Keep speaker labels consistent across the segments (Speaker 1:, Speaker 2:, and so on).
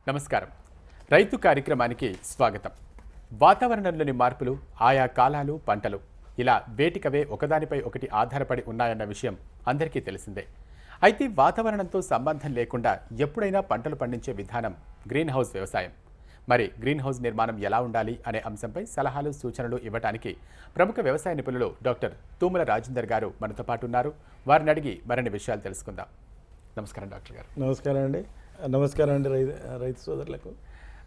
Speaker 1: నమస్కారం. రైతు కార్యక్రమానికి స్వాగతం. వాతావరణంలోని మార్పులు, ఆయా కాలాలు, పంటలు ఇలా వేటికవే ఒకదానిపై ఒకటి ఆధారపడి ఉన్నాయన్న విషయం అందరికీ తెలిసిందే. అయితే వాతావరణంతో సంబంధం లేకుండా ఎప్పుడైనా పంటలు పండించే విధానం గ్రీన్ హౌస్ వ్యవసాయం. మరి గ్రీన్ హౌస్ నిర్మాణం ఎలా ఉండాలి అనే అంశంపై సలహాలు, సూచనలు ఇవ్వడానికి ప్రముఖ వ్యవసాయ నిపుణులు డాక్టర్ తూముల రాజేందర్ గారు మనతో పాటు ఉన్నారు. వారిని అడిగి మరిన్ని విషయాలు తెలుసుకుందాం. నమస్కారం డాక్టర్ గారు.
Speaker 2: నమస్కారం అండి. నమస్కారం అండి రైతు సోదరులకు.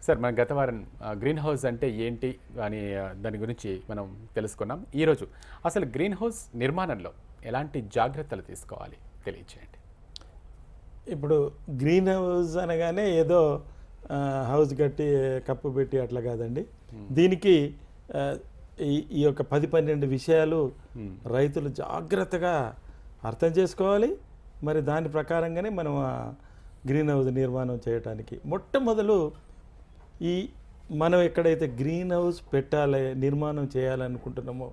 Speaker 1: సార్, మన గత వారం గ్రీన్ హౌస్ అంటే ఏంటి అని దాని గురించి మనం తెలుసుకున్నాం. ఈరోజు అసలు గ్రీన్ హౌస్ నిర్మాణంలో ఎలాంటి జాగ్రత్తలు తీసుకోవాలి తెలియచేయండి.
Speaker 2: ఇప్పుడు గ్రీన్ హౌస్ అనగానే ఏదో హౌస్ కట్టి కప్పు పెట్టి అట్లా కాదండి. దీనికి ఈ యొక్క 10-12 విషయాలు రైతులు జాగ్రత్తగా అర్థం చేసుకోవాలి. మరి దాని ప్రకారంగానే మనం గ్రీన్ హౌస్ నిర్మాణం చేయడానికి మొట్టమొదలు మనం ఎక్కడైతే గ్రీన్ హౌస్ పెట్టాలి, నిర్మాణం చేయాలనుకుంటున్నామో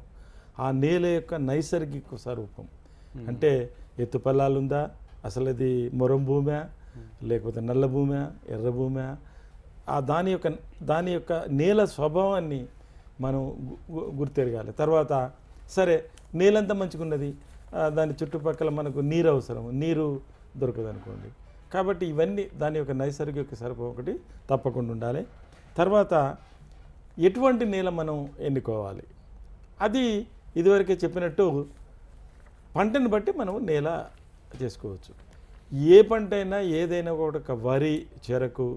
Speaker 2: ఆ నేల యొక్క నైసర్గిక స్వరూపం అంటే ఎత్తు పల్లాలు ఉందా, అసలు అది మొరం భూమా, లేకపోతే నల్ల భూమా, ఎర్ర భూమా, దాని యొక్క నేల స్వభావాన్ని మనం గుర్తెరగాలి. తర్వాత సరే నేలంతా మంచిగున్నది, దాని చుట్టుపక్కల మనకు నీరు అవసరం, నీరు దొరకదు అనుకోండి. కాబట్టి ఇవన్నీ దాని యొక్క నైసర్గిక స్వరూపం ఒకటి తప్పకుండా ఉండాలి. తర్వాత ఎటువంటి నేల మనం ఎన్నుకోవాలి, అది ఇదివరకే చెప్పినట్టు పంటను బట్టి మనం నేల చేసుకోవచ్చు. ఏ పంట అయినా ఏదైనా ఒక వరి, చెరకు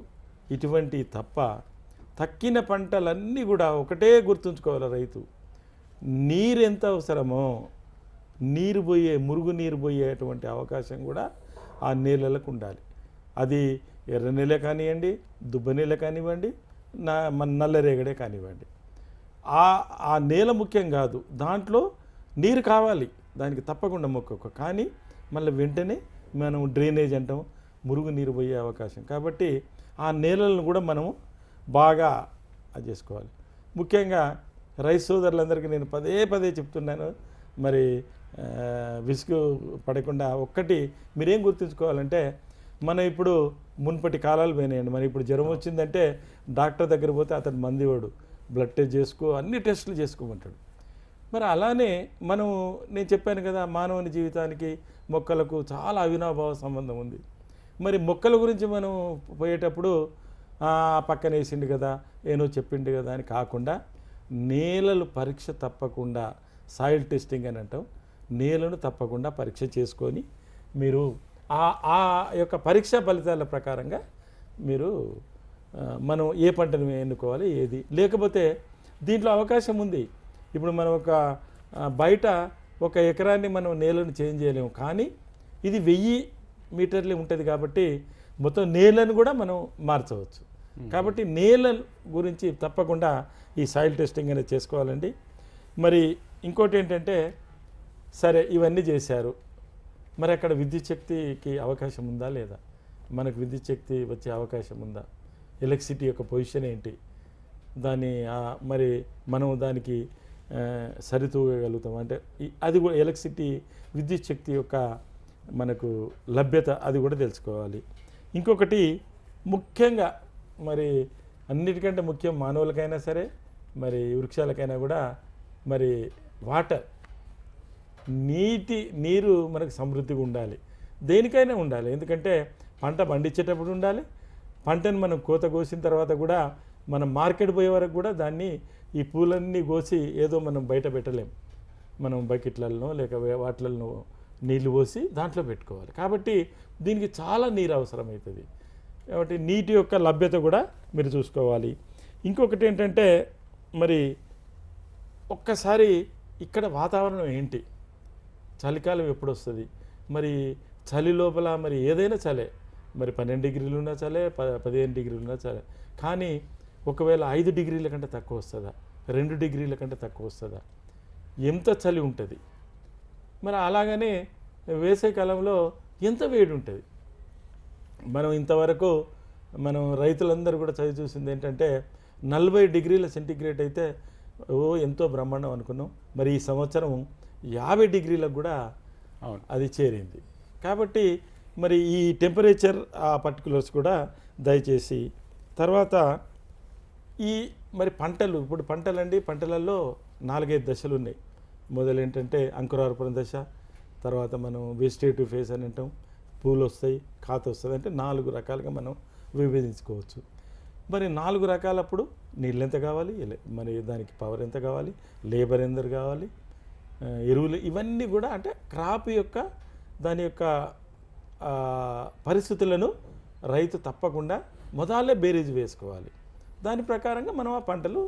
Speaker 2: ఇటువంటి తప్ప తక్కిన పంటలన్నీ కూడా ఒకటే గుర్తుంచుకోవాలి రైతు. నీరు ఎంత అవసరమో మురుగు నీరు పోయేటువంటి అవకాశం కూడా ఆ నీళ్ళకు ఉండాలి. అది ఎర్ర నీళ్ళే కానివ్వండి, దుబ్బ నీళ్ళే కానివ్వండి, మన నల్లరేగడే కానివ్వండి. ఆ నేల ముఖ్యం కాదు, దాంట్లో నీరు కావాలి దానికి తప్పకుండా మొక్కకు. కానీ మళ్ళీ వెంటనే మనం డ్రైనేజ్ అంటాం, మురుగు నీరు పోయే అవకాశం. కాబట్టి ఆ నేలలను కూడా మనము బాగా అది చేసుకోవాలి. ముఖ్యంగా రైతు సోదరులందరికీ నేను పదే చెప్తున్నాను, మరి విసుగు పడకుండా ఒక్కటి మీరేం గుర్తుంచుకోవాలంటే, మనం ఇప్పుడు మున్పటి కాలాలు పోయినాయండి. మరి ఇప్పుడు జ్వరం వచ్చిందంటే డాక్టర్ దగ్గర పోతే అతను మందివాడు బ్లడ్ టెస్ట్ చేసుకో, అన్ని టెస్టులు చేసుకోమంటాడు. మరి అలానే నేను చెప్పాను కదా, మానవుని జీవితానికి మొక్కలకు చాలా అవినాభావ సంబంధం ఉంది. మరి మొక్కల గురించి మనం పోయేటప్పుడు పక్కన వేసిండు కదా, ఏనో చెప్పిండు కదా అని కాకుండా నేలలు పరీక్ష తప్పకుండా, సాయిల్ టెస్టింగ్ అని అంటాం, నేలను తప్పకుండా పరీక్ష చేసుకొని మీరు ఆ యొక్క పరీక్షా ఫలితాల ప్రకారంగా మీరు మనం ఏ పంటను ఎన్నుకోవాలి, ఏది లేకపోతే దీంట్లో అవకాశం ఉంది. ఇప్పుడు మనం బయట 1 ఎకరాన్ని మనం నేలను చేంజ్ చేయలేము, కానీ ఇది 1000 మీటర్లు ఉంటుంది కాబట్టి మొత్తం నేలను కూడా మనం మార్చవచ్చు. కాబట్టి నేల గురించి తప్పకుండా ఈ సాయిల్ టెస్టింగ్ అనేది చేసుకోవాలండి. మరి ఇంకోటి ఏంటంటే, సరే ఇవన్నీ చేశారు, మరి అక్కడ విద్యుత్ శక్తికి అవకాశం ఉందా లేదా, మనకు విద్యుత్ శక్తి వచ్చే అవకాశం ఉందా, ఎలక్ట్రిసిటీ యొక్క పొజిషన్ ఏంటి, మరి మనం దానికి సరితూగలుగుతాం అంటే అది కూడా ఎలక్ట్రిసిటీ, విద్యుత్ శక్తి యొక్క మనకు లభ్యత అది కూడా తెలుసుకోవాలి. ఇంకొకటి ముఖ్యంగా, మరి అన్నిటికంటే ముఖ్యం మానవులకైనా సరే మరి వృక్షాలకైనా కూడా మరి వాటర్, నీరు మనకు సమృద్ధిగా ఉండాలి. దేనికైనా ఉండాలి, ఎందుకంటే పంట పండించేటప్పుడు ఉండాలి, పంటను మనం కోత కోసిన తర్వాత కూడా మనం మార్కెట్ పోయే వరకు కూడా ఈ పూలన్నీ కోసి ఏదో మనం బయట పెట్టలేం, మనం బకెట్లలో లేక వాటిలలో నీళ్లు పోసి దాంట్లో పెట్టుకోవాలి. కాబట్టి దీనికి చాలా నీరు అవసరమవుతుంది. కాబట్టి నీటి యొక్క లభ్యత కూడా మీరు చూసుకోవాలి. ఇంకొకటి ఏంటంటే, మరి ఒక్కసారి ఇక్కడ వాతావరణం ఏంటి, చలికాలం ఎప్పుడు వస్తుంది, మరి చలి లోపల మరి ఏదైనా చలే, మరి 12 డిగ్రీలు ఉన్నా చలే, 15 డిగ్రీలు ఉన్నా చలే. కానీ ఒకవేళ 5 డిగ్రీల కంటే తక్కువ వస్తుందా, 2 డిగ్రీల కంటే తక్కువ వస్తుందా, ఎంత చలి ఉంటుంది. మరి అలాగనే వేసవికాలంలో ఎంత వేడి ఉంటుంది. మనం ఇంతవరకు రైతులందరూ కూడా చదివి చూసింది ఏంటంటే 40 డిగ్రీల సెంటీగ్రేడ్ అయితే ఎంతో బ్రహ్మాండం అనుకున్నాం. మరి ఈ సంవత్సరం 50 డిగ్రీలకు కూడా అది చేరింది. కాబట్టి మరి ఈ టెంపరేచర్ ఆ పర్టికులర్స్ కూడా దయచేసి తర్వాత ఈ మరి పంటలు, ఇప్పుడు పంటలండి, పంటలలో 4-5 దశలు ఉన్నాయి. మొదలు ఏంటంటే అంకురార్పణ దశ, తర్వాత మనం వెజిటేటివ్ ఫేజ్ అని అంటాం, పూలు వస్తాయి, కాత వస్తుంది, అంటే 4 రకాలుగా మనం విభజించుకోవచ్చు. మరి 4 రకాలప్పుడు నీళ్ళు ఎంత కావాలి, మరి దానికి పవర్ ఎంత కావాలి, లేబర్ ఎంత కావాలి, ఎరువులు, ఇవన్నీ కూడా అంటే క్రాప్ యొక్క దాని యొక్క పరిస్థితులను రైతు తప్పకుండా మొదలే బేరీజ్ వేసుకోవాలి. దాని ప్రకారంగా మనం ఆ పంటలు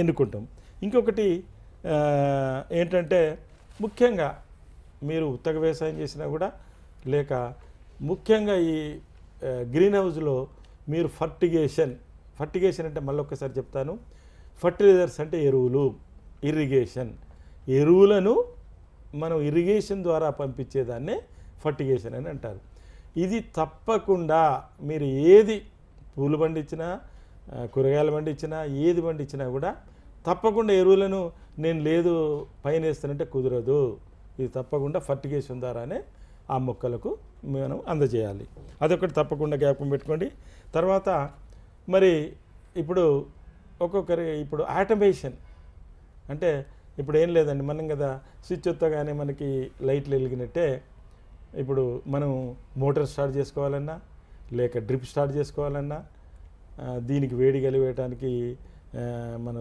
Speaker 2: ఎన్నుకుంటాం. ఇంకొకటి ఏంటంటే ముఖ్యంగా మీరు ఉత్తగ వ్యవసాయం చేసినా కూడా, లేక ముఖ్యంగా ఈ గ్రీన్ హౌస్లో మీరు ఫర్టిగేషన్ అంటే మళ్ళీ ఒక్కసారి చెప్తాను, ఫర్టిలైజర్స్ అంటే ఎరువులు, ఇరిగేషన్, ఎరువులను మనం ఇరిగేషన్ ద్వారా పంపించేదాన్నే ఫర్టిగేషన్ అని అంటారు. ఇది తప్పకుండా మీరు ఏది పూలు పండించినా, కూరగాయలు పండించినా, ఏది పండించినా కూడా తప్పకుండా ఎరువులను నేను లేదు పైన వేస్తానంటే కుదరదు. ఇది తప్పకుండా ఫర్టిగేషన్ ద్వారానే ఆ మొక్కలకు మనం అందజేయాలి. అదొకటి తప్పకుండా జ్ఞాపకం పెట్టుకోండి. తర్వాత మరి ఇప్పుడు ఇప్పుడు ఆటోమేషన్ అంటే ఇప్పుడు ఏం లేదండి, మనం కదా స్విచ్ ఒత్తగానే మనకి లైట్లు వెలిగినట్టే ఇప్పుడు మనం మోటార్ స్టార్ట్ చేసుకోవాలన్నా, లేక డ్రిప్ స్టార్ట్ చేసుకోవాలన్నా, దీనికి వేడి కలివేయటానికి మన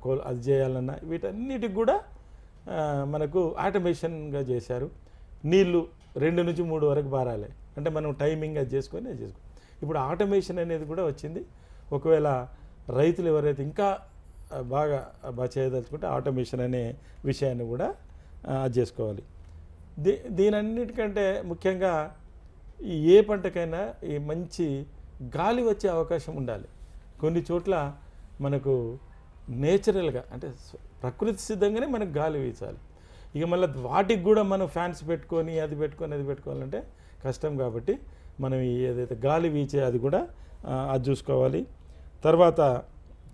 Speaker 2: కోల్ అది చేయాలన్నా, వీటన్నిటికి కూడా మనకు ఆటోమేషన్గా చేశారు. నీళ్ళు 2 నుంచి 3 వరకు బారాలి అంటే మనం టైమింగ్ అది చేసుకొని ఇప్పుడు ఆటోమేషన్ అనేది కూడా వచ్చింది. ఒకవేళ రైతులు ఎవరైతే ఇంకా బాగా చేయదలుచుకుంటే ఆటోమేషన్ అనే విషయాన్ని కూడా అది చేసుకోవాలి. దీనన్నిటికంటే ముఖ్యంగా ఏ పంటకైనా ఈ మంచి గాలి వచ్చే అవకాశం ఉండాలి. కొన్ని చోట్ల మనకు నేచురల్గా అంటే ప్రకృతి సిద్ధంగానే మనకు గాలి వీచాలి. ఇక మళ్ళీ వాటికి కూడా మనం ఫ్యాన్స్ పెట్టుకొని అది పెట్టుకోవాలంటే కష్టం. కాబట్టి మనం ఏదైతే గాలి వీచే అది కూడా అది చూసుకోవాలి. తర్వాత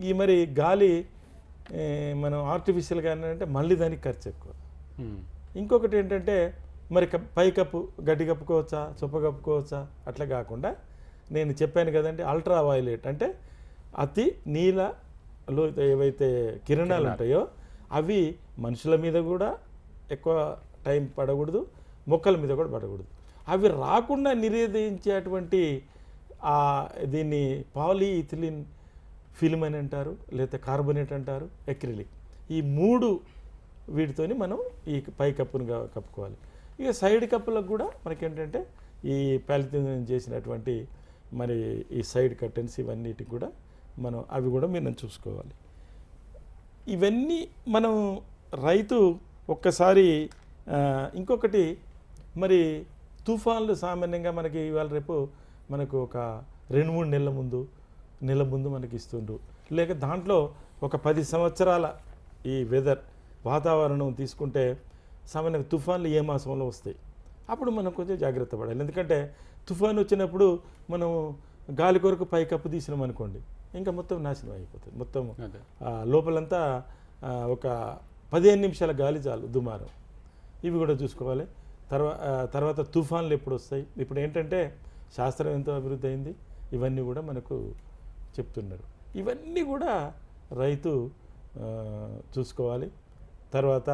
Speaker 2: ఈ మరి గాలి మనం ఆర్టిఫిషియల్గా అంటే మళ్ళీ దానికి ఖర్చు ఎక్కువ. ఇంకొకటి ఏంటంటే మరి పై కప్పు గడ్డి కప్పుకోవచ్చా, చొప్ప కప్పుకోవచ్చా, అట్లా కాకుండా నేను చెప్పాను కదండి, అల్ట్రా వైలెట్ అంటే అతి నీలలో ఏవైతే కిరణాలు ఉంటాయో అవి మనుషుల మీద కూడా ఎక్కువ టైం పడకూడదు, మొక్కల మీద కూడా పడకూడదు. అవి రాకుండా నిరోధించేటువంటి దీన్ని పాలీఇథిలిన్ ఫిల్మ్ అని అంటారు, లేదా కార్బోనేట్ అంటారు, ఎక్రిలిక్. ఈ 3 వీటితోని మనం ఈ పై కప్పును కప్పుకోవాలి. ఇక సైడ్ కప్పులకు కూడా మనకేంటంటే ఈ పాలిథిన్ చేసినటువంటి మరి ఈ సైడ్ కర్టెన్స్ ఇవన్నిటికి కూడా మనం అవి కూడా మనం చూసుకోవాలి. ఇవన్నీ మనం రైతు ఒక్కసారి ఇంకొకటి మరి తుఫాన్లు సామాన్యంగా మనకి ఇవాళ రేపు మనకు ఒక 2-3 నెలల ముందు మనకి ఇస్తుండ్రు. లేక దాంట్లో ఒక 10 సంవత్సరాల ఈ వెదర్ వాతావరణం తీసుకుంటే సామాన్యంగా తుఫాన్లు ఏ మాసంలో వస్తాయి, అప్పుడు మనం కొంచెం జాగ్రత్త పడాలి. ఎందుకంటే తుఫాన్ వచ్చినప్పుడు మనం గాలి కొరకు పై కప్పు తీసినాం అనుకోండి, ఇంకా మొత్తం నాశనం అయిపోతుంది. మొత్తం లోపలంతా ఒక 15 నిమిషాల గాలి చాలు దుమారం. ఇవి కూడా చూసుకోవాలి. తర్వాత తుఫాన్లు ఎప్పుడు వస్తాయి, ఇప్పుడు ఏంటంటే శాస్త్రం ఎంతో అభివృద్ధి అయింది, ఇవన్నీ కూడా మనకు చెప్తున్నారు. ఇవన్నీ కూడా రైతు చూసుకోవాలి. తర్వాత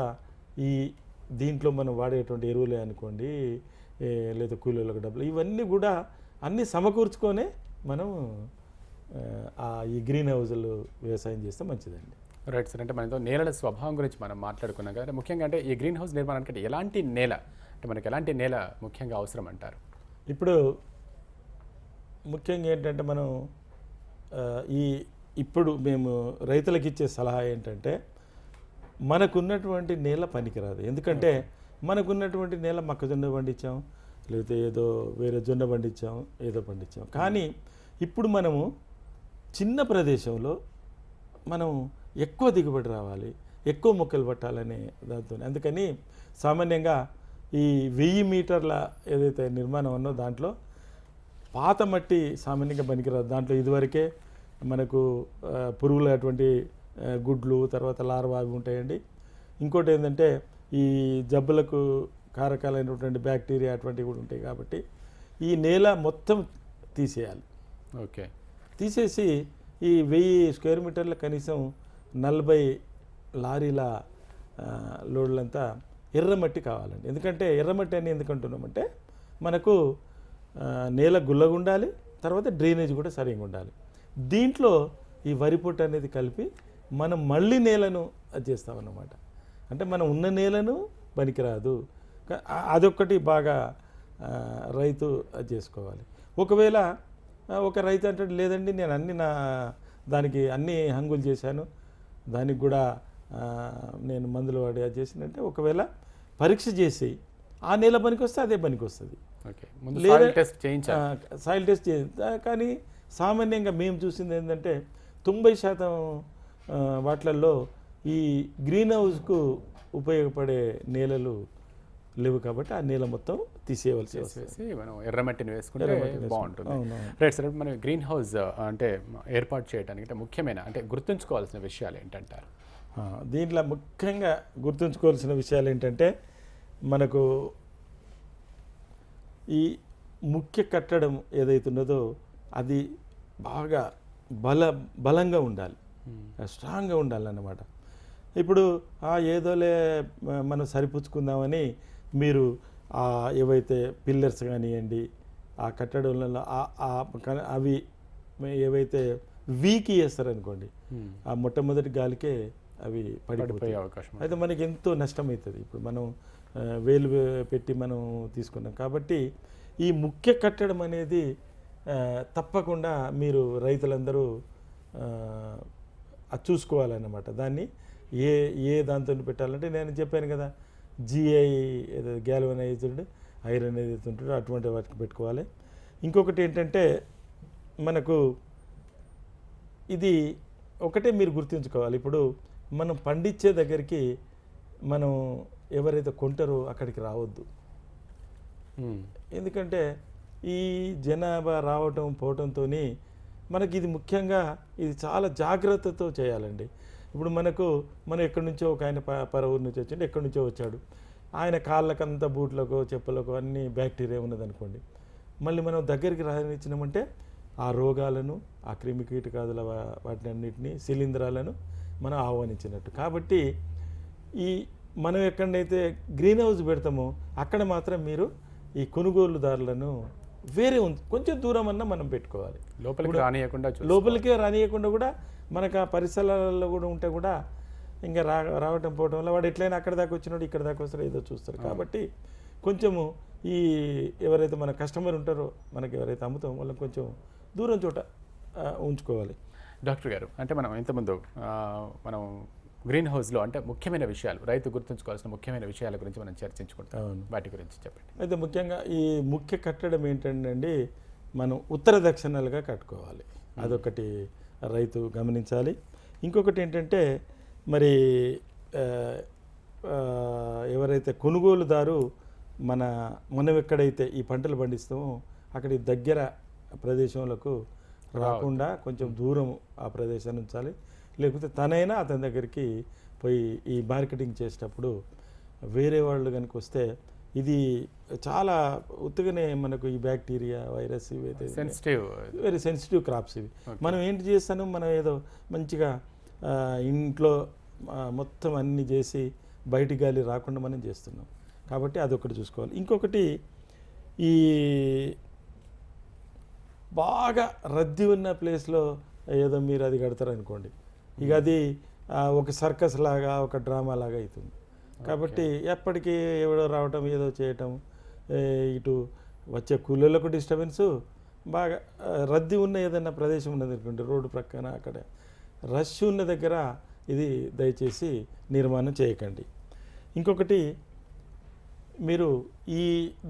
Speaker 2: దీంట్లో మనం వాడేటువంటి ఎరువులే అనుకోండి, లేదా కూలీలకు డబ్బులు, ఇవన్నీ కూడా అన్నీ సమకూర్చుకొనే మనం ఈ గ్రీన్ హౌజులు వ్యవసాయం చేస్తే మంచిదండి.
Speaker 1: Right sir. అంటే మనతో నేలల స్వభావం గురించి మనం మాట్లాడుకున్నాం కదా, ముఖ్యంగా అంటే ఈ గ్రీన్ హౌస్ నిర్మాణానికి ఎలాంటి నేల అంటే మనకి ఎలాంటి నేల ముఖ్యంగా అవసరం అంటారు?
Speaker 2: ఇప్పుడు ముఖ్యంగా ఏంటంటే మనం ఇప్పుడు మేము రైతులకు ఇచ్చే సలహా ఏంటంటే మనకున్నటువంటి నేల పనికిరాదు. ఎందుకంటే మనకున్నటువంటి నేల మొక్కజొన్న పండించాం, లేకపోతే ఏదో వేరే జొన్న పండించాం, ఏదో పండించాం. కానీ ఇప్పుడు మనము చిన్న ప్రదేశంలో మనం ఎక్కువ దిగుబడి రావాలి, ఎక్కువ మొక్కలు పట్టాలనే దాంతో అందుకని సామాన్యంగా ఈ 1000 మీటర్ల ఏదైతే నిర్మాణం ఉన్నో దాంట్లో పాత మట్టి సామాన్యంగా పనికిరాదు. దాంట్లో ఇదివరకే మనకు పురుగులు అటువంటి గుడ్లు, తర్వాత లార్వా అవి ఉంటాయండి. ఇంకోటి ఏంటంటే ఈ జబ్బులకు కారకాలైనటువంటి బ్యాక్టీరియా అటువంటివి కూడా ఉంటాయి. కాబట్టి ఈ నేల మొత్తం తీసేయాలి.
Speaker 1: ఓకే.
Speaker 2: తీసేసి ఈ 1000 స్క్వేర్ మీటర్ల కనీసం 40 లారీల లోడ్లంతా ఎర్రమట్టి కావాలండి. ఎందుకంటే ఎర్రమట్టి అని ఎందుకు అంటున్నామంటే మనకు నేల గుల్లగా ఉండాలి, తర్వాత డ్రైనేజ్ కూడా సరిగ్గా ఉండాలి. దీంట్లో ఈ వరి పొట్టు అనేది కలిపి మనం మళ్ళీ నేలను అది చేస్తామన్నమాట. అంటే మనం ఉన్న నేలను పనికిరాదు, అదొక్కటి బాగా రైతు అది చేసుకోవాలి. ఒకవేళ ఒక రైతు అంటాడు లేదండి నేను దానికి అన్ని హంగులు చేశాను, దానికి కూడా నేను మందులు వాడి అది చేసినంటే ఒకవేళ పరీక్ష చేసి ఆ నేల పనికి వస్తే అదే పనికి వస్తుంది. సాయిల్ టెస్ట్ కానీ సామాన్యంగా మేము చూసింది ఏంటంటే 90% వాటిల్లో ఈ గ్రీన్ హౌస్కు ఉపయోగపడే నేలలు లేవు కాబట్టి ఆ నేల మొత్తం తీసేయవలసి
Speaker 1: వస్తుంది. మనం ఎర్రమట్టిని వేసుకుంటే బాగుంటుంది. రైట్ సార్, మనం గ్రీన్ హౌస్ అంటే ఏర్పాటు చేయడానికి అంటే ముఖ్యమైన అంటే గుర్తుంచుకోవాల్సిన విషయాలు ఏంటంటారు?
Speaker 2: దీంట్లో ముఖ్యంగా గుర్తుంచుకోవాల్సిన విషయాలు ఏంటంటే మనకు ఈ ముఖ్య కట్టడం ఏదైతున్నదో అది బాగా బలంగా ఉండాలి, స్ట్రాంగ్గా ఉండాలన్నమాట. ఇప్పుడు ఏదోలే మనం సరిపుచ్చుకుందామని మీరు ఏవైతే పిల్లర్స్ కానివ్వండి ఆ కట్టడంలో అవి ఏవైతే వీకి వేస్తారనుకోండి, ఆ మొట్టమొదటి గాలికే అవి పడిపోయే అవకాశం అయితే మనకి ఎంతో నష్టం అవుతుంది. ఇప్పుడు మనం వేలు పెట్టి మనం తీసుకున్నాం కాబట్టి ఈ ముఖ్య కట్టడం అనేది తప్పకుండా మీరు రైతులందరూ అది చూసుకోవాలన్నమాట. దాన్ని ఏ దాంతో పెట్టాలంటే నేను చెప్పాను కదా, జిఐ గ్యాల్వనైజ్డ్ ఐరన్ ఏదైతే ఉంటుందో అటువంటి వాటికి పెట్టుకోవాలి. ఇంకొకటి ఏంటంటే మనకు ఇది ఒకటే మీరు గుర్తుంచుకోవాలి, ఇప్పుడు మనం పండించే దగ్గరికి మనం ఎవరైతే కొంటారో అక్కడికి రావద్దు. ఎందుకంటే ఈ జనాభా రావటం పోవటంతో మనకి ఇది ముఖ్యంగా ఇది చాలా జాగ్రత్తతో చేయాలండి. ఇప్పుడు మనం ఎక్కడి నుంచో ఒక ఆయన పరవూరు నుంచి వచ్చిండు, ఎక్కడి నుంచో వచ్చాడు, ఆయన కాళ్ళకంతా బూట్లకు చెప్పులకు అన్ని బ్యాక్టీరియా ఉన్నదనుకోండి, మళ్ళీ మనం దగ్గరికి రానిచ్చినామంటే ఆ రోగాలను ఆ క్రిమి కీటకాదుల వాటిని అన్నిటినీ శిలీంధ్రాలను మనం ఆహ్వానించినట్టు. కాబట్టి ఈ మనం ఎక్కడైతే గ్రీన్ హౌస్ పెడతామో అక్కడ మాత్రం మీరు ఈ కొనుగోలుదారులను వేరే కొంచెం దూరం అన్నా మనం పెట్టుకోవాలి. లోపలికే రానియకుండా కూడా మనకు ఆ పరిసరాలలో కూడా ఉంటే కూడా ఇంకా రావటం పోవటం వల్ల వాడు ఎట్లయినా అక్కడ దాకా వచ్చినోడు ఇక్కడ దాకా వస్తారో ఏదో చూస్తారు. కాబట్టి కొంచెము ఈ ఎవరైతే మన కస్టమర్ ఉంటారో మనకి ఎవరైతే అమ్ముతామో వాళ్ళకి కొంచెం దూరం చోట ఉంచుకోవాలి.
Speaker 1: డాక్టర్ గారు, అంటే మనం ఇంతకుముందు మనం గ్రీన్ హౌస్లో అంటే ముఖ్యమైన విషయాలు రైతు గుర్తుంచుకోవాల్సిన ముఖ్యమైన విషయాల గురించి మనం చర్చించుకుంటాం, వాటి గురించి చెప్పండి.
Speaker 2: అయితే ముఖ్యంగా ఈ ముఖ్య కట్టడం ఏంటంటే మనం ఉత్తర దక్షిణాలుగా కట్టుకోవాలి, అదొకటి రైతు గమనించాలి. ఇంకొకటి ఏంటంటే మరి ఎవరైతే కొనుగోలుదారు మనం ఎక్కడైతే ఈ పంటలు పండిస్తామో అక్కడి దగ్గర ప్రదేశంలోకి రాకుండా కొంచెం దూరం ఆ ప్రదేశాన్ని ఉంచాలి. లేకపోతే తనైనా అతని దగ్గరికి పోయి ఈ మార్కెటింగ్ చేసేటప్పుడు వేరే వాళ్ళు కనుక వస్తే ఇది చాలా ఉత్తుగానే మనకు ఈ బ్యాక్టీరియా వైరస్ ఇవైతే వెరీ సెన్సిటివ్ క్రాప్స్ ఇవి. మనం ఏంటి చేస్తాను, మనం ఏదో మంచిగా ఇంట్లో మొత్తం అన్నీ చేసి బయటి గాలి రాకుండా మనం చేస్తున్నాం కాబట్టి అదొకటి చూసుకోవాలి. ఇంకొకటి ఈ బాగా రద్దీ ఉన్న ప్లేస్లో ఏదో మీరు అది కడతారనుకోండి, ఇక అది ఒక సర్కస్ లాగా ఒక డ్రామా లాగా అవుతుంది. కాబట్టి ఎప్పటికీ ఎవడో రావటం ఏదో చేయటం, ఇటు వచ్చే కూలీలకు డిస్టర్బెన్సు, బాగా రద్దీ ఉన్న ఏదైనా ప్రదేశం ఉన్నది అనుకోండి రోడ్డు ప్రక్కన అక్కడ రష్ ఉన్న దగ్గర ఇది దయచేసి నిర్మాణం చేయకండి. ఇంకొకటి మీరు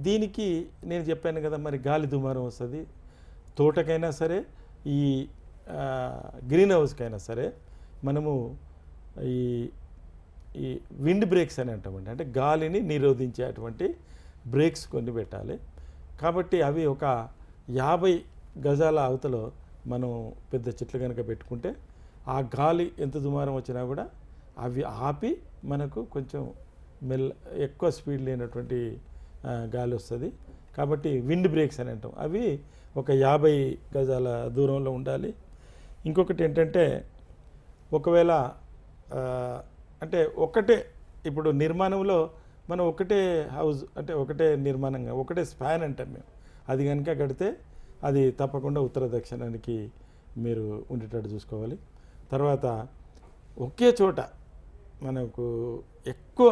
Speaker 2: దీనికి నేను చెప్పాను కదా, మరి గాలి దుమారం వస్తుంది. తోటకైనా సరే ఈ గ్రీన్ హౌస్కైనా సరే మనము ఈ విండ్ బ్రేక్స్ అని అంటామండి, అంటే గాలిని నిరోధించేటువంటి బ్రేక్స్ కొన్ని పెట్టాలి. కాబట్టి అవి ఒక 50 గజాల అవతలో మనం పెద్ద చెట్లు కనుక పెట్టుకుంటే ఆ గాలి ఎంత దుమారం వచ్చినా కూడా అవి ఆపి మనకు కొంచెం ఎక్కువ స్పీడ్ లేనటువంటి గాలి వస్తుంది. కాబట్టి విండ్ బ్రేక్స్ అని అంటాం, అవి ఒక 50 గజాల దూరంలో ఉండాలి. ఇంకొకటి ఏంటంటే ఒకవేళ అంటే ఒకటే ఇప్పుడు నిర్మాణంలో మనం ఒకటే హౌస్ అంటే ఒకటే నిర్మాణంగా ఒకటే స్పాన్ అంటాం మేము, అది కనుక కడితే అది తప్పకుండా ఉత్తర దక్షిణానికి మీరు ఉండేటట్టు చూసుకోవాలి. తర్వాత ఒకే చోట మనకు ఎక్కువ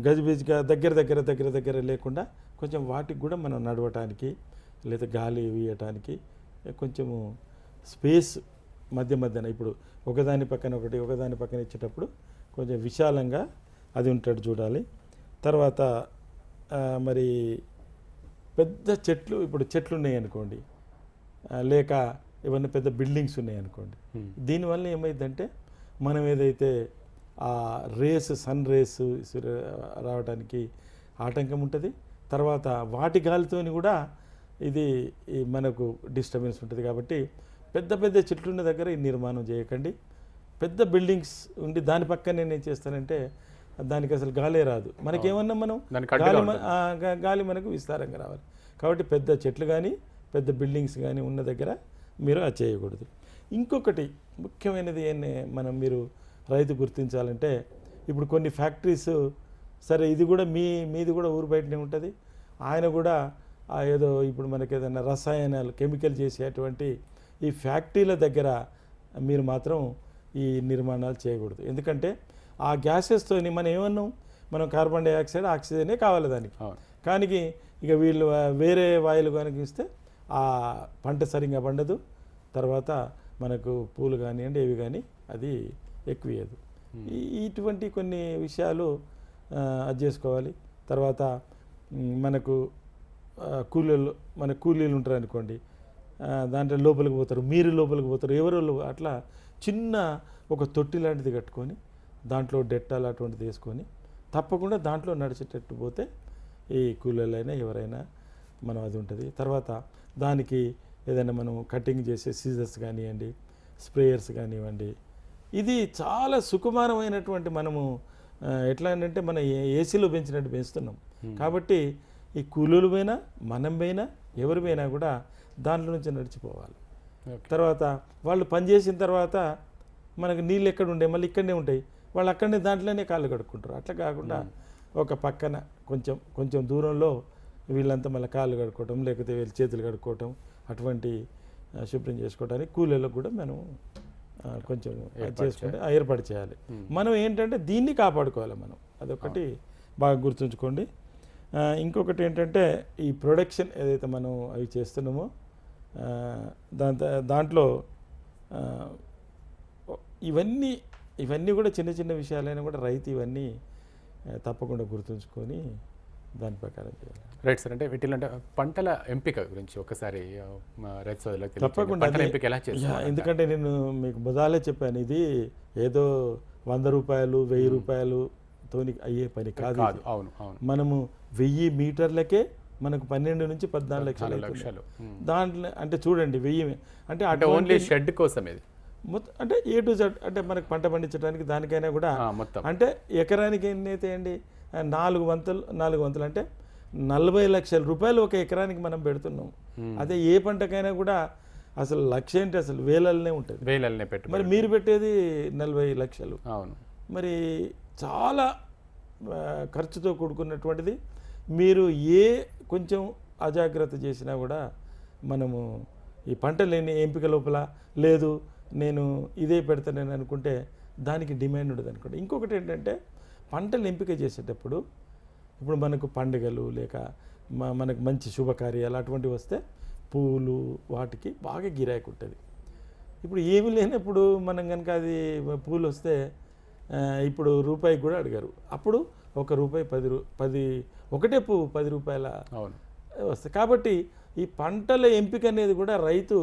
Speaker 2: గజిబిజిగా దగ్గర లేకుండా కొంచెం వాటికి కూడా మనం నడవటానికి లేదా గాలి వీయటానికి కొంచెము స్పేస్ మధ్యన ఇప్పుడు ఒకదాని పక్కన ఇచ్చేటప్పుడు కొంచెం విశాలంగా అది ఉంటాడు చూడాలి. తర్వాత మరి పెద్ద చెట్లు, ఇప్పుడు చెట్లు ఉన్నాయి అనుకోండి, లేక ఇవన్నీ పెద్ద బిల్డింగ్స్ ఉన్నాయి అనుకోండి, దీనివల్ల ఏమైందంటే మనం ఏదైతే ఆ సన్ రేస్ రావడానికి ఆటంకం ఉంటుంది. తర్వాత వాటి గాలితోని కూడా ఇది మనకు డిస్టర్బెన్స్ ఉంటుంది. కాబట్టి పెద్ద చెట్లున్న దగ్గర ఈ నిర్మాణం చేయకండి. పెద్ద బిల్డింగ్స్ ఉండి దాని పక్కనే నేను చేస్తానంటే దానికి అసలు గాలే రాదు. మనకేమన్నా మనం గాలి మనకు విస్తారంగా రావాలి. కాబట్టి పెద్ద చెట్లు కానీ పెద్ద బిల్డింగ్స్ కానీ ఉన్న దగ్గర మీరు అది చేయకూడదు. ఇంకొకటి ముఖ్యమైనది మీరు రైతు గుర్తించాలంటే, ఇప్పుడు కొన్ని ఫ్యాక్టరీస్, సరే ఇది కూడా మీది కూడా ఊరు బయటనే ఉంటుంది, ఆయన కూడా ఏదో ఇప్పుడు మనకి ఏదైనా రసాయనాలు కెమికల్ చేసేటువంటి ఈ ఫ్యాక్టరీల దగ్గర మీరు మాత్రం ఈ నిర్మాణాలు చేయకూడదు. ఎందుకంటే ఆ గ్యాసెస్తోని మనం కార్బన్ డైఆక్సైడ్ ఆక్సిజనే కావాలి దానికి. కానీ ఇక వీళ్ళు వేరే వాయువులు కనుక ఇస్తే ఆ పంట సరిగ్గా పండదు. తర్వాత మనకు పూలు కానివ్వండి ఏవి కానీ అది ఎక్కువేయదు. ఇటువంటి కొన్ని విషయాలు అది చేసుకోవాలి. తర్వాత మనకు కూలీలు ఉంటారు అనుకోండి, దాంట్లో లోపలికి పోతారు, మీరు లోపలికి పోతారు, ఎవరు అట్లా చిన్న ఒక తొట్టి లాంటిది కట్టుకొని దాంట్లో డెట్టాల్ అటువంటిది వేసుకొని తప్పకుండా దాంట్లో నడిచేటట్టు పోతే ఈ కూలీలైనా ఎవరైనా మనం అది ఉంటుంది. తర్వాత దానికి ఏదైనా మనం కటింగ్ చేసే సీజర్స్ కానివ్వండి, స్ప్రేయర్స్ కానివ్వండి, ఇది చాలా సుకుమారమైనటువంటి మనము ఎట్లా అంటే మన ఏసీలో పెంచినట్టు పెంచుతున్నాం. కాబట్టి ఈ కూలీలు పోయినా మనం పోయినా ఎవరు పోయినా కూడా దాంట్లో నుంచి నడిచిపోవాలి. తర్వాత వాళ్ళు పనిచేసిన తర్వాత మనకు నీళ్ళు ఎక్కడ ఉండే మళ్ళీ ఇక్కడనే ఉంటాయి, వాళ్ళు అక్కడనే దాంట్లోనే కాళ్ళు కడుక్కుంటారు. అట్లా కాకుండా ఒక పక్కన కొంచెం దూరంలో వీళ్ళంతా మళ్ళీ కాళ్ళు కడుక్కోవటం లేకపోతే వీళ్ళు చేతులు కడుక్కోవటం అటువంటి శుభ్రం చేసుకోవడానికి కూలీలకు కూడా మనం కొంచెం చేసుకుంటే ఏర్పాటు చేయాలి. మనం ఏంటంటే దీన్ని కాపాడుకోవాలి మనం, అదొకటి బాగా గుర్తుంచుకోండి. ఇంకొకటి ఏంటంటే ఈ ప్రొడక్షన్ ఏదైతే మనం అవి చేస్తున్నామో దాంట్లో ఇవన్నీ కూడా చిన్న విషయాలైనా కూడా రైతు ఇవన్నీ తప్పకుండా గుర్తుంచుకొని దాని ప్రకారం చేయాలి.
Speaker 1: Right sir. అంటే వీటిలో అంటే పంటల ఎంపిక గురించి ఒకసారి రైతు సోదరులకు
Speaker 2: తప్పకుండా
Speaker 1: ఎంపిక ఎలా చేస్తారు?
Speaker 2: ఎందుకంటే నేను మీకు మొదలే చెప్పాను, ఇది ఏదో 100 రూపాయలు 1000 రూపాయలతోని అయ్యే పని కాదు.
Speaker 1: అవును.
Speaker 2: మనము 1000 మీటర్లకే మనకు 12 నుంచి 14 లక్షలు. దాంట్లో అంటే చూడండి 1000 అంటే
Speaker 1: ఓన్లీ షెడ్ కోసం ఇది
Speaker 2: మొత్తం అంటే A to Z అంటే మనకు పంట పండించడానికి దానికైనా కూడా అంటే ఎకరానికి ఎన్ని అయితే అండి 4 వంతులు అంటే 40 లక్షల రూపాయలు ఒక ఎకరానికి మనం పెడుతున్నాం. అదే ఏ పంటకైనా కూడా అసలు లక్ష ఏంటి అసలు వేలనే ఉంటుంది,
Speaker 1: వేలనే పెట్టు.
Speaker 2: మరి మీరు పెట్టేది 40 లక్షలు.
Speaker 1: అవును.
Speaker 2: మరి చాలా ఖర్చుతో కూడుకున్నటువంటిది. మీరు కొంచెం అజాగ్రత్త చేసినా కూడా మనము ఈ పంటలు ఎంపిక లోపల లేదు నేను ఇదే పెడతానని అనుకుంటే దానికి డిమాండ్ ఉండదు అనుకోండి. ఇంకొకటి ఏంటంటే పంటలు ఎంపిక చేసేటప్పుడు ఇప్పుడు మనకు పండుగలు లేక మనకు మంచి శుభకార్యాలు అటువంటివి వస్తే పూలు వాటికి బాగా గిరాకీ ఉంటుంది. ఇప్పుడు ఏమీ లేనప్పుడు మనం కనుక అది పూలు వస్తే ఇప్పుడు రూపాయికి కూడా అడిగారు, అప్పుడు ₹1 ఒకటే పువ్వు 10 రూపాయల వస్తాయి. కాబట్టి ఈ పంటల ఎంపిక అనేది కూడా రైతు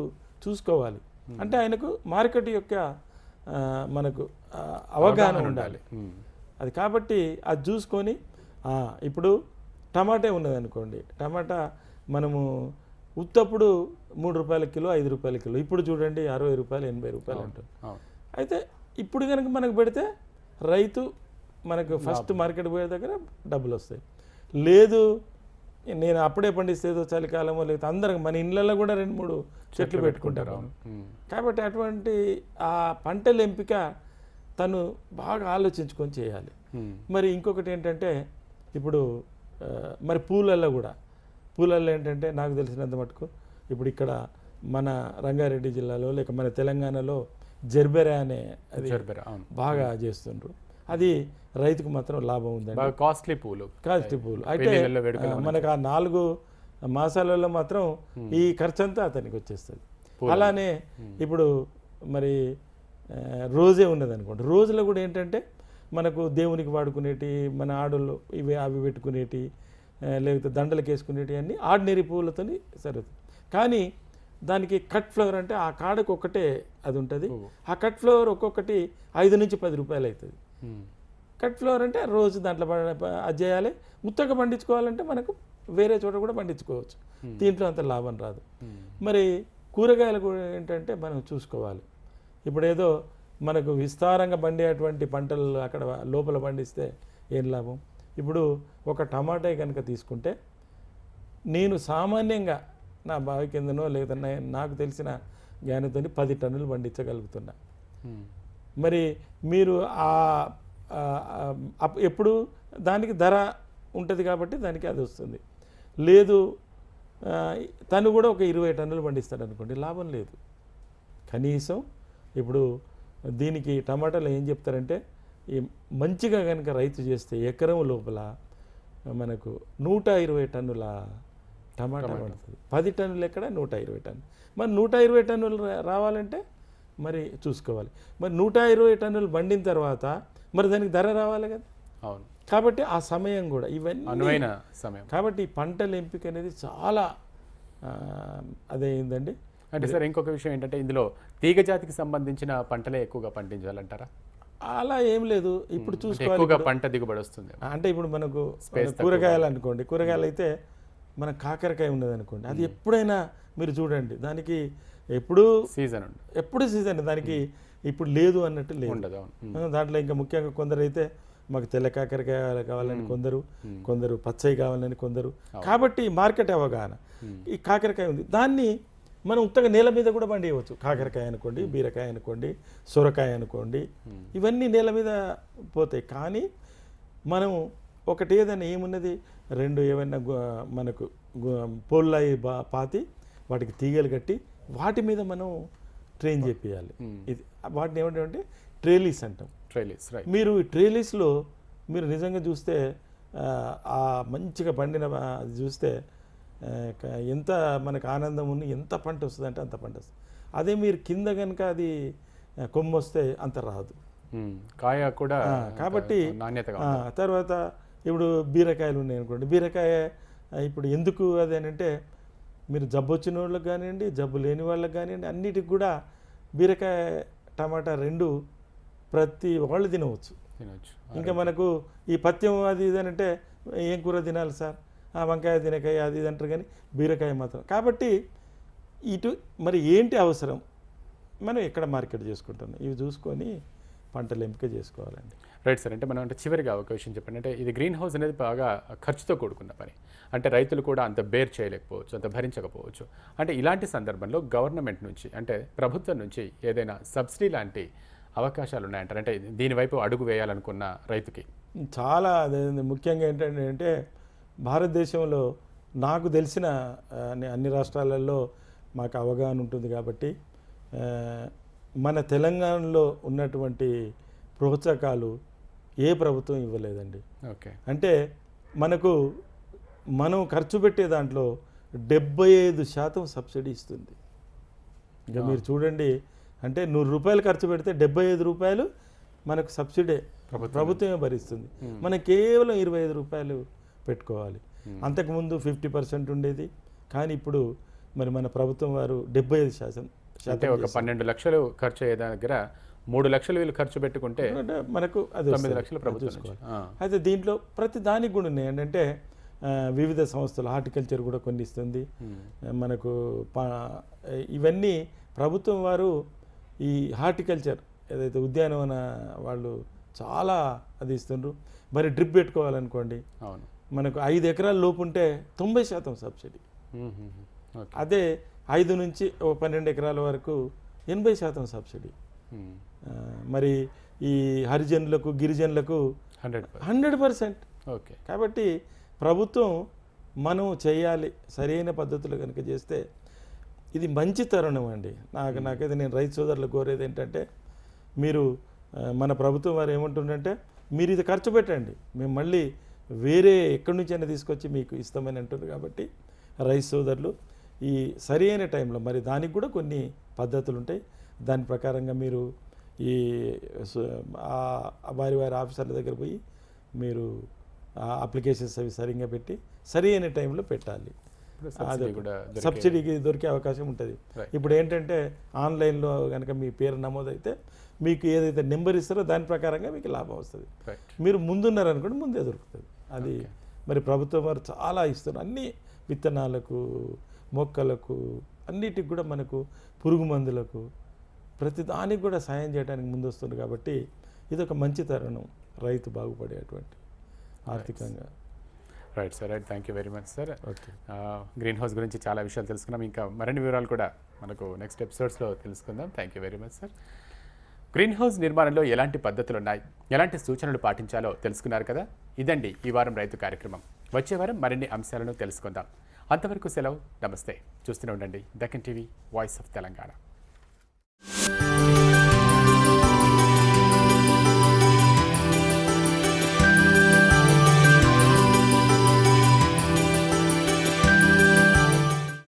Speaker 2: చూసుకోవాలి. అంటే ఆయనకు మార్కెట్ యొక్క మనకు అవగాహన ఉండాలి అది. కాబట్టి అది చూసుకొని ఇప్పుడు టమాటా ఉన్నది అనుకోండి, టమాటా మనము ఉత్తప్పుడు ₹3 కిలో 5 కిలో, ఇప్పుడు చూడండి 60 రూపాయలు 80 రూపాయలు అంటుంది. అయితే ఇప్పుడు కనుక మనకు పెడితే రైతు మనకు ఫస్ట్ మార్కెట్ పోయే దగ్గర డబ్బులు వస్తాయి. లేదు నేను అప్పుడే పండిస్తే ఏదో చలికాలమో లేకపోతే అందరం మన ఇళ్ళల్లో కూడా 2-3 చెట్లు పెట్టుకుంటారు. కాబట్టి అటువంటి ఆ పంటల ఎంపిక తను బాగా ఆలోచించుకొని చేయాలి. మరి ఇంకొకటి ఏంటంటే ఇప్పుడు మరి పూలల్లో ఏంటంటే నాకు తెలిసినంత మటుకు ఇప్పుడు ఇక్కడ మన రంగారెడ్డి జిల్లాలో లేక మన తెలంగాణలో జెర్బెరా అనే అది బాగా చేస్తుండ్రు. అది రైతుకు మాత్రం లాభం ఉందండి.
Speaker 1: కాస్ట్లీ పూలు
Speaker 2: అయితే మనకు ఆ 4 మాసాలలో మాత్రం ఈ ఖర్చు అంతా అతనికి వచ్చేస్తుంది. అలానే ఇప్పుడు మరి రోజే ఉన్నది అనుకోండి. రోజులో కూడా ఏంటంటే మనకు దేవునికి వాడుకునేటి, మన ఆడోళ్ళు అవి పెట్టుకునేటి, లేకపోతే దండలకు వేసుకునేటి అన్నీ ఆర్డినరీ పువ్వులతో సరిపోతుంది. కానీ దానికి కట్ ఫ్లవర్ అంటే ఆ కాడకు ఒక్కటే అది ఉంటుంది. ఆ కట్ ఫ్లవర్ ఒక్కొక్కటి 5 నుంచి 10 రూపాయలు అవుతుంది. కట్ ఫ్లవర్ అంటే రోజు దాంట్లో అది చేయాలి. ఉత్తగా పండించుకోవాలంటే మనకు వేరే చోట కూడా పండించుకోవచ్చు. దీంట్లో అంత లాభం రాదు. మరి కూరగాయలు కూడా ఏంటంటే మనం చూసుకోవాలి. ఇప్పుడు ఏదో మనకు విస్తారంగా పండేటువంటి పంటలు అక్కడ లోపల పండిస్తే ఏం లాభం? ఇప్పుడు ఒక టమాటా కనుక తీసుకుంటే నేను సామాన్యంగా నా బావి కిందనో లేదా నాకు తెలిసిన జ్ఞానంతో 10 టన్నులు పండించగలుగుతున్నా. మరి మీరు ఎప్పుడు దానికి ధర ఉంటుంది కాబట్టి దానికి అది వస్తుంది. లేదు తను కూడా ఒక 20 టన్నులు పండిస్తాడు అనుకోండి, లాభం లేదు. కనీసం ఇప్పుడు దీనికి టమాటాలు ఏం చెప్తారంటే ఈ మంచిగా కనుక రైతు చేస్తే ఎకరం లోపల మనకు 120 టన్నుల టమాటా పడుతుంది. 10 టన్నులు ఎక్కడ 120 టన్నులు. మరి 120 టన్నులు రావాలంటే మరి చూసుకోవాలి. మరి 120 టన్నులు పండిన తర్వాత మరి దానికి ధర రావాలి కదా.
Speaker 1: అవును.
Speaker 2: కాబట్టి ఆ సమయం కూడా ఇవన్నీ
Speaker 1: అనువైన సమయం.
Speaker 2: కాబట్టి పంటల ఎంపిక అనేది చాలా అదేందండి.
Speaker 1: అంటే సార్ ఇంకొక విషయం ఏంటంటే ఇందులో తీగ జాతికి సంబంధించిన పంటలే ఎక్కువగా పండించాలంటారా?
Speaker 2: అలా ఏం లేదు. ఇప్పుడు చూసుకోవాలి,
Speaker 1: ఎక్కువగా పంట దిగుబడి వస్తుంది
Speaker 2: అంటే ఇప్పుడు మనకు కూరగాయలు అనుకోండి, కూరగాయలు అయితే మన కాకరకాయ ఉన్నది అనుకోండి, అది ఎప్పుడైనా మీరు చూడండి దానికి ఎప్పుడు సీజన్ దానికి ఇప్పుడు లేదు అన్నట్టు లేదు. దాంట్లో ఇంకా ముఖ్యంగా కొందరు అయితే మాకు తెల్ల కాకరకాయ కావాలని కొందరు పచ్చయి కావాలని కొందరు. కాబట్టి మార్కెట్ అవగాహన ఈ కాకరకాయ ఉంది, దాన్ని మనం ఉత్తగా నేల మీద కూడా పండియవచ్చు. కాకరకాయ అనుకోండి, బీరకాయ అనుకోండి, సొరకాయ అనుకోండి, ఇవన్నీ నేల మీద పోతాయి. కానీ మనం ఒకటి ఏదైనా ఏమున్నది 2 ఏమైనా మనకు పోల్లాయి పాతి వాటికి తీగలు కట్టి వాటి మీద మనం ట్రైన్ చేపియాలి. ఇది వాటిని ఏమంటే ట్రేలీస్ అంటాం. మీరు ట్రేలీస్లో మీరు నిజంగా చూస్తే ఆ మంచిగా పండిన అది చూస్తే ఎంత మనకు ఆనందం ఉంది, ఎంత పంట వస్తుంది అంటే అంత పంట వస్తుంది. అదే మీరు కింద కనుక అది కొమ్ము వస్తే అంత రాదు,
Speaker 1: కాయ కూడా.
Speaker 2: కాబట్టి తర్వాత ఇప్పుడు బీరకాయలు ఉన్నాయి అనుకోండి, బీరకాయ ఇప్పుడు ఎందుకు అదేనంటే మీరు జబ్బు వచ్చిన వాళ్ళకి కానివ్వండి, జబ్బు లేని వాళ్ళకి కానివ్వండి, అన్నిటికి కూడా బీరకాయ టమాటా 2 ప్రతి వాళ్ళు తినవచ్చు. ఇంకా మనకు ఈ పథ్యం అది ఇదనంటే ఏం కూర తినాలి సార్, వంకాయ తినకాయ అది ఇది అంటారు, కానీ బీరకాయ మాత్రం. కాబట్టి ఇటు మరి ఏంటి అవసరం, మనం ఎక్కడ మార్కెట్ చేసుకుంటున్నాం ఇవి చూసుకొని పంటలు ఎంపిక చేసుకోవాలండి.
Speaker 1: Right sir. అంటే మనం అంటే చివరిగా ఒక విషయం చెప్పండి, అంటే ఇది గ్రీన్ హౌస్ అనేది బాగా ఖర్చుతో కూడుకున్న పని. అంటే రైతులు కూడా అంత బేర్ చేయలేకపోవచ్చు, అంత భరించకపోవచ్చు. అంటే ఇలాంటి సందర్భంలో గవర్నమెంట్ నుంచి అంటే ప్రభుత్వం నుంచి ఏదైనా సబ్సిడీ లాంటి అవకాశాలు ఉన్నాయంటారు? అంటే దీనివైపు అడుగు వేయాలనుకున్న రైతుకి
Speaker 2: చాలా అదే ముఖ్యంగా ఏంటంటే భారతదేశంలో నాకు తెలిసిన అన్ని రాష్ట్రాలలో మాకు అవగాహన ఉంటుంది కాబట్టి మన తెలంగాణలో ఉన్నటువంటి ప్రోత్సాహకాలు ఏ ప్రభుత్వం ఇవ్వలేదండి.
Speaker 1: ఓకే.
Speaker 2: అంటే మనం ఖర్చు పెట్టే దాంట్లో 75% సబ్సిడీ ఇస్తుంది. ఇంకా మీరు చూడండి, అంటే 100 రూపాయలు ఖర్చు పెడితే 75 రూపాయలు మనకు సబ్సిడీ ప్రభుత్వమే భరిస్తుంది. మనం కేవలం 25 రూపాయలు పెట్టుకోవాలి. అంతకుముందు 50% ఉండేది, కానీ ఇప్పుడు మరి మన ప్రభుత్వం వారు 75%.
Speaker 1: అంటే ఒక 12 లక్షలు ఖర్చు అయ్యే దగ్గర 3 లక్షలు వీళ్ళు ఖర్చు పెట్టుకుంటే
Speaker 2: మనకు అది
Speaker 1: 9 లక్షలు ప్రభుత్వం చూసుకోవాలి.
Speaker 2: అయితే దీంట్లో ప్రతి దానికి కూడా ఉన్నాయి ఏంటంటే వివిధ సంస్థలు, హార్టికల్చర్ కూడా కొన్ని ఇస్తుంది మనకు. ఇవన్నీ ప్రభుత్వం వారు ఈ హార్టికల్చర్ ఏదైతే ఉద్యానవన వాళ్ళు చాలా అది ఇస్తుండ్రు. మరి డ్రిప్ పెట్టుకోవాలనుకోండి, మనకు 5 ఎకరాల లోపు ఉంటే 90% సబ్సిడీ.
Speaker 1: ఓకే.
Speaker 2: అదే 5 నుంచి 12 ఎకరాల వరకు 80% సబ్సిడీ. మరి ఈ హరిజనులకు గిరిజనులకు 100%.
Speaker 1: ఓకే.
Speaker 2: కాబట్టి ప్రభుత్వం మనం చేయాలి సరైన పద్ధతులు కనుక చేస్తే ఇది మంచి తరుణం అండి. నాకైతే నేను రైతు సోదరులకు కోరేది ఏంటంటే మీరు మన ప్రభుత్వం వారు ఏమంటుందంటే మీరు ఇది ఖర్చు పెట్టండి, మేము మళ్ళీ వేరే ఎక్కడి నుంచైనా తీసుకొచ్చి మీకు ఇస్తామని అంటున్నారు. కాబట్టి రైతు సోదరులు ఈ సరి అయిన టైంలో మరి దానికి కూడా కొన్ని పద్ధతులు ఉంటాయి. దాని ప్రకారంగా మీరు ఈ వారి ఆఫీసర్ల దగ్గర పోయి మీరు అప్లికేషన్స్ అవి సరిగ్గా పెట్టి సరి అయిన టైంలో పెట్టాలి. సబ్సిడీకి దొరికే అవకాశం ఉంటుంది. ఇప్పుడు ఏంటంటే ఆన్లైన్లో కనుక మీ పేరు నమోదైతే మీకు ఏదైతే నెంబర్ ఇస్తారో దాని ప్రకారంగా మీకు లాభం వస్తుంది. మీరు ముందున్నారనుకోండి ముందే దొరుకుతుంది. అది మరి ప్రభుత్వం వారు చాలా ఇస్తున్నారు అన్ని విత్తనాలకు, మొక్కలకు, అన్నిటికి కూడా మనకు పురుగు మందులకు ప్రతి దానికి కూడా సాయం చేయడానికి ముందు వస్తుంది. కాబట్టి ఇది ఒక మంచి తరుణం రైతు బాగుపడేటువంటి ఆర్థికంగా.
Speaker 1: Right sir, right. Thank you very much sir.
Speaker 2: Okay.
Speaker 1: Green house గురించి చాలా విషయాలు తెలుసుకున్నాం. ఇంకా మరిన్ని వివరాలు కూడా మనకు నెక్స్ట్ ఎపిసోడ్స్లో తెలుసుకుందాం. Thank you very much sir. Green house నిర్మాణంలో ఎలాంటి పద్ధతులు ఉన్నాయి, ఎలాంటి సూచనలు పాటించాలో తెలుసుకున్నారు కదా. ఇదండి ఈ వారం రైతు కార్యక్రమం. వచ్చే వారం మరిన్ని అంశాలను తెలుసుకుందాం. అంతవరకు సెలవు. నమస్తే. చూస్తూనే ఉండండి Deccan TV, voice of Telangana.